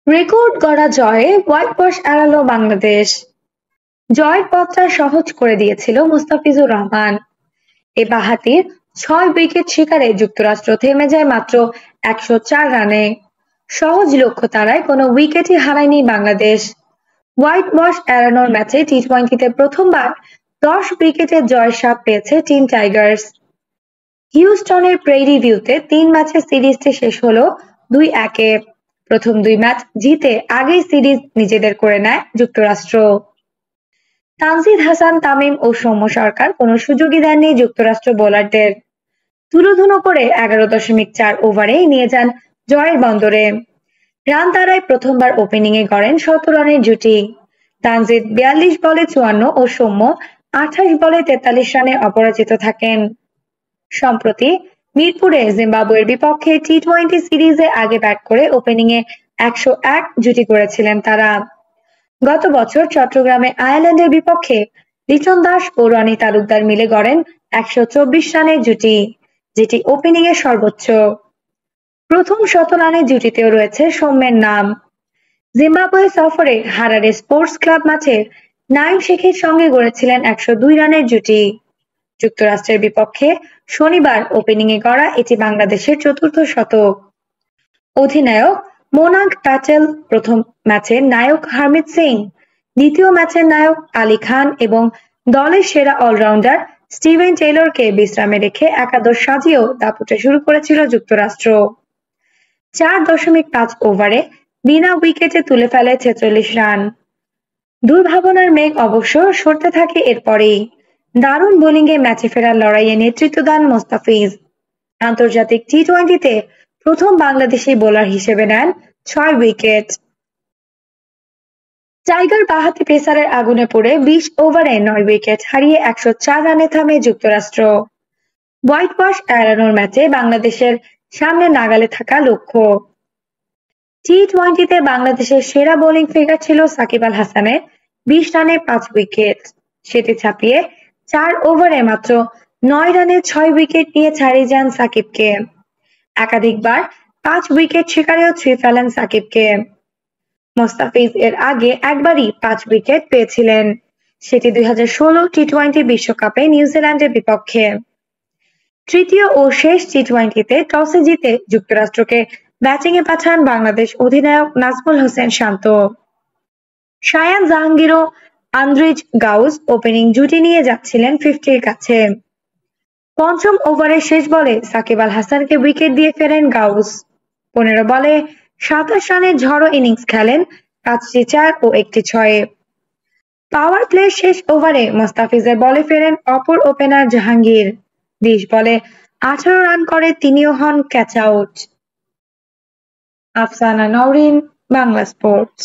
Record গড়া জয়ে white wash এড়ালো Bangladesh. জয়ের পথটা সহজ করে দিয়েছিল মুস্তাফিজুর রহমান। এ বাঁহাতির ৬ উইকেট শিকারে যুক্তরাষ্ট্র থেমে যায় মাত্র ১০৪ রানে। সহজ লক্ষ্য তাড়ায় কোনো উইকেটই হারায়নি বাংলাদেশ। হোয়াইট ওয়াশ এড়ানোর ম্যাচে টি-টোয়েন্টিতে প্রথমবার ১০ উইকেটের জয়ের স্বাদ পেয়েছে টিম টাইগার্স। হিউস্টনের প্রেইরি ভিউতে ৩ ম্যাচের সিরিজটি শেষ হলো ২-১-এ। প্রথম ২ ম্যাচ জিতে আগেই সিরিজ নিজেদের করে নেয় যুক্তরাষ্ট্র। তানজিদ হাসান তামিম ও সৌম্য সরকার কোনো সুযোগই দেননি যুক্তরাষ্ট্র বোলারদের। তুলোধুনো করে ১১.৪ ওভারেই নিয়ে যান জয়ের বন্দরে। রান তাড়ায় প্রথমবার ওপেনিংয়ে গড়েন ১৭ রানের জুটি। তানজিদ ৪২ বলে ৫৪ ও সৌম্য ২৮ বলে ৪৩ রানে অপরাজিত থাকেন। সম্প্রতি মিরপুরে জিম্বাবুয়ের বিপক্ষে টি-টোয়েন্টি সিরিজে আগে ব্যাট করে ওপেনিংয়ে ১০১ জুটি করেছিলেন তারা। গত বছর চট্টগ্রামে আয়ারল্যান্ডের বিপক্ষে লিটন দাস ও রনি তালুকদার মিলে গড়েন ১২৪ রানের জুটি, যেটি ওপেনিংয়ে সর্বোচ্চ। প্রথম শতরানের জুটিতেও রয়েছে সৌম্যের নাম। জিম্বাবুয়ে সফরে হারারে স্পোর্টস ক্লাব মাঠে নাইম শেখের সঙ্গে গড়েছিলেন ১০২ রানের জুটি। যুক্তরাষ্ট্রের বিপক্ষে শনিবার ওপেনিংয়ে গড়া এটি বাংলাদেশের চতুর্থ শতক। অধিনায়ক মোনাঙ্ক প্যাটেল প্রথম ম্যাচের নায়ক হারমিত সিং, দ্বিতীয় ম্যাচের নায়ক আলী খান এবং দলের সেরা অলরাউন্ডার স্টিভেন টেইলরকে বিশ্রামে রেখে একাদশ সাজিয়েও দাপুটে শুরু করেছিল যুক্তরাষ্ট্র। ৪.৫ ওভারে বিনা উইকেটে তুলে ফেলে ৪৬ রান। দুর্ভাবনার মেঘ অবশ্য সরতে থাকে এরপরেই। দারুণ বোলিংয়ে ম্যাচে ফেরার লড়াইয়ে নেতৃত্ব দেন মোস্তাফিজ। আন্তর্জাতিক টি-টোয়েন্টিতে প্রথম বাংলাদেশি বোলার হিসেবে নেন ৬ উইকেট। টাইগার বাঁহাতি পেসারের আগুনে পড়ে ২০ ওভারে ৯ উইকেট হারিয়ে ১০৪ রানে থামে যুক্তরাষ্ট্র। হোয়াইট ওয়াশ এড়ানোর ম্যাচে বাংলাদেশের সামনে নাগালে থাকা লক্ষ্য। টি-টোয়েন্টিতে বাংলাদেশের সেরা বোলিং ফিগার ছিল সাকিব আল হাসানের ২০ রানে ৫ উইকেট। সেটি ছাপিয়ে ৪ ওভারে মাত্র ৯ রানে ৬ উইকেট নিয়ে ছাড়িয়ে যান সাকিবকে। একাধিকবার ৫ উইকেট শিকারেও ছুঁয়ে ফেলেন সাকিবকে। মোস্তাফিজ এর আগে একবারই ৫ উইকেট পেয়েছিলেন, সেটি ২০১৬ টি-টোয়েন্টি বিশ্বকাপে নিউজিল্যান্ডের বিপক্ষে। তৃতীয় ও শেষ টি-টোয়েন্টিতে টসে জিতে যুক্তরাষ্ট্রকে ব্যাটিংয়ে পাঠান বাংলাদেশ অধিনায়ক নাজমুল হোসেন শান্ত। শায়ান জাহাঙ্গীর ও আন্দ্রিজ গাউস ওপেনিং জুটি নিয়ে যাচ্ছিলেন 50-র কাছে। পঞ্চম ওভারের শেষ বলে সাকিব আল হাসানকে উইকেট দিয়ে ফেরেন গাউস। ১৫ বলে ২৭ রানের ঝড়ো ইনিংস খেলেন, ৫টি ৪ ও ১টি ৬। পাওয়ার প্লের শেষ ওভারে মোস্তাফিজের বলে ফেরেন অপর ওপেনার জাহাঙ্গীর। ২০ বলে ১৮ রান করে তিনিও হন catch out. Afsana Nowrin, Bangla sports.